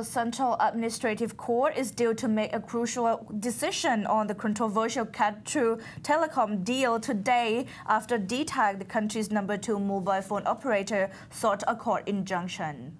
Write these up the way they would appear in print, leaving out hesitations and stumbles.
The Central Administrative Court is due to make a crucial decision on the controversial CAT-True telecom deal today after DTAC, the country's #2 mobile phone operator, sought a court injunction,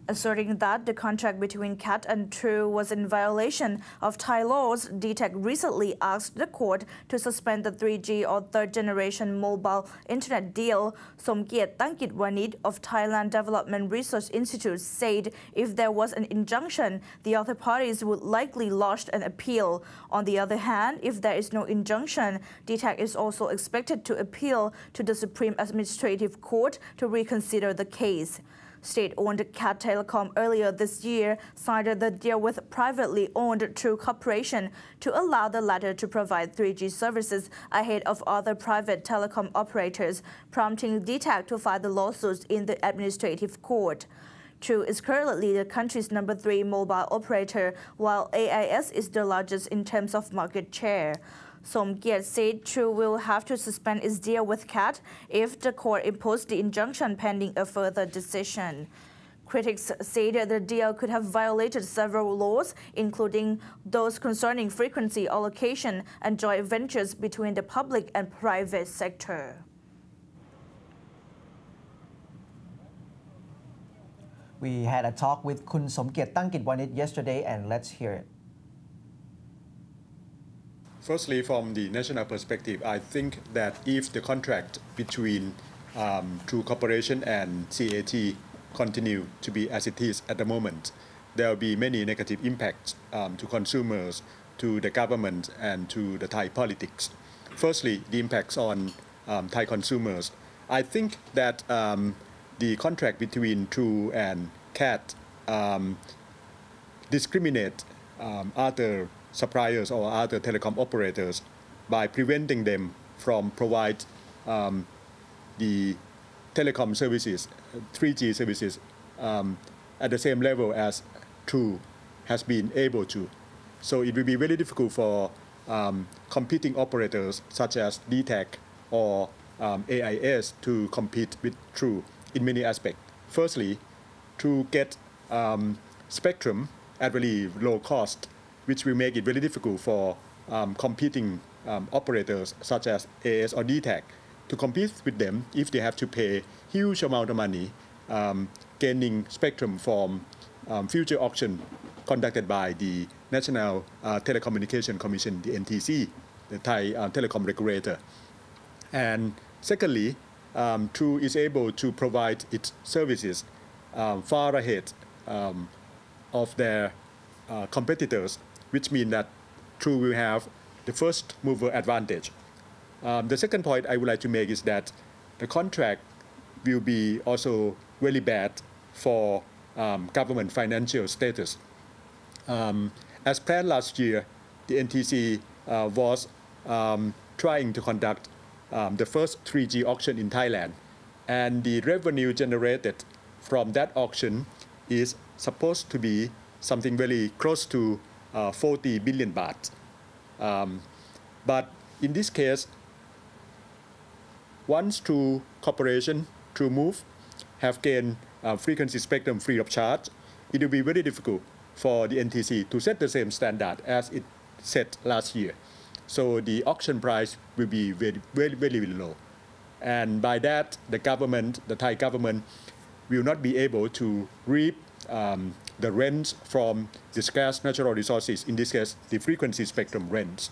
asserting that the contract between CAT and True was in violation of Thai laws. DTAC recently asked the court to suspend the 3G or third-generation mobile internet deal. Somkiat Tangkitwanit of Thailand Development Research Institute said if there was an injunction, the other parties would likely lodge an appeal. On the other hand, if there is no injunction, DTAC is also expected to appeal to the Supreme Administrative Court to reconsider the case. State-owned CAT Telecom earlier this year signed the deal with privately owned True Corporation to allow the latter to provide 3G services ahead of other private telecom operators, prompting DTAC to file the lawsuits in the administrative court. True is currently the country's #3 mobile operator, while AIS is the largest in terms of market share. Somkiat said True will have to suspend its deal with CAT if the court imposed the injunction pending a further decision. Critics say that the deal could have violated several laws, including those concerning frequency allocation and joint ventures between the public and private sector. We had a talk with Kun Somkiat Tangkitwanit yesterday, and let's hear it. Firstly, from the national perspective, I think that if the contract between True Corporation and CAT continue to be as it is at the moment, there will be many negative impacts to consumers, to the government, and to the Thai politics. Firstly, the impacts on Thai consumers. I think that the contract between True and CAT discriminate other suppliers or other telecom operators by preventing them from provide the telecom services, 3G services, at the same level as True has been able to. So it will be very difficult for competing operators such as DTAC or AIS to compete with True in many aspects. Firstly, True get spectrum at very low cost, which will make it very difficult for competing operators such as AIS or DTAC to compete with them if they have to pay huge amount of money gaining spectrum from future auction conducted by the National Telecommunication Commission, the NTC, the Thai telecom regulator. And secondly, True is able to provide its services far ahead of their competitors, which means that True will have the first mover advantage. The second point I would like to make is that the contract will be also very bad for government financial status. As planned last year, the NTC was trying to conduct the first 3G auction in Thailand, and the revenue generated from that auction is supposed to be something very close to 40 billion baht. But in this case, once True Corporation, True Move, have gained frequency spectrum free of charge, it will be very difficult for the NTC to set the same standard as it set last year. So the auction price will be very, very, very low. And by that, the government, the Thai government, will not be able to reap the rents from the scarce natural resources, in this case, the frequency spectrum rents.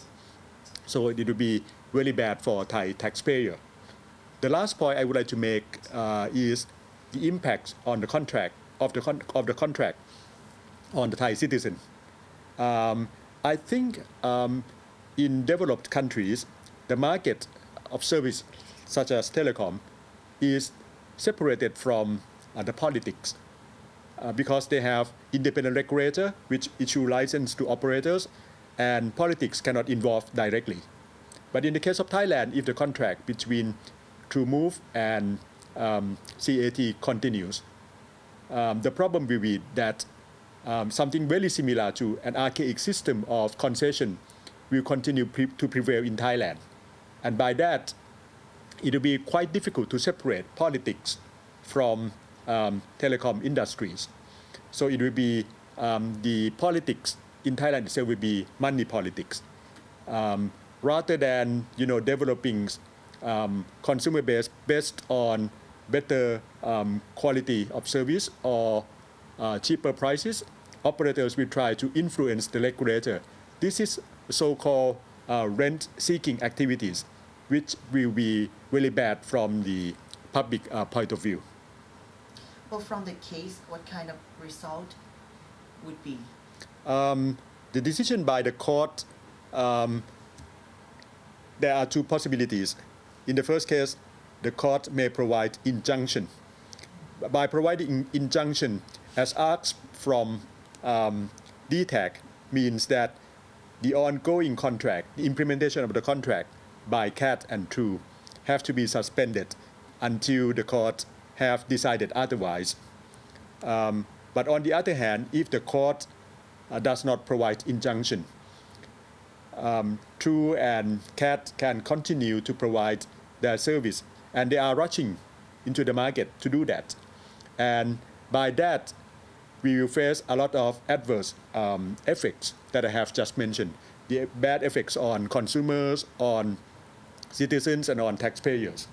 So it will be really bad for Thai taxpayer. The last point I would like to make is the impact on the contract of the contract on the Thai citizen. I think in developed countries, the market of service such as telecom is separated from the politics because they have independent regulator which issue license to operators, and politics cannot involve directly. But in the case of Thailand, if the contract between True Move and CAT continues, the problem will be that something very similar to an archaic system of concession will continue to prevail in Thailand. And by that, it will be quite difficult to separate politics from telecom industries. So it will be the politics in Thailand itself will be money politics. Rather than developing consumer base based on better quality of service or cheaper prices, operators will try to influence the regulator. This is so-called rent-seeking activities, which will be really bad from the public point of view. Well, from the case, what kind of result would be? The decision by the court, there are two possibilities. In the first case, the court may provide injunction. By providing injunction, as asked from DTAC, means that the ongoing contract, the implementation of the contract by CAT and True have to be suspended until the court have decided otherwise. But on the other hand, if the court does not provide injunction, True and CAT can continue to provide their service, and they are rushing into the market to do that. And by that, we will face a lot of adverse effects that I have just mentioned. The bad effects on consumers, on citizens, and on taxpayers.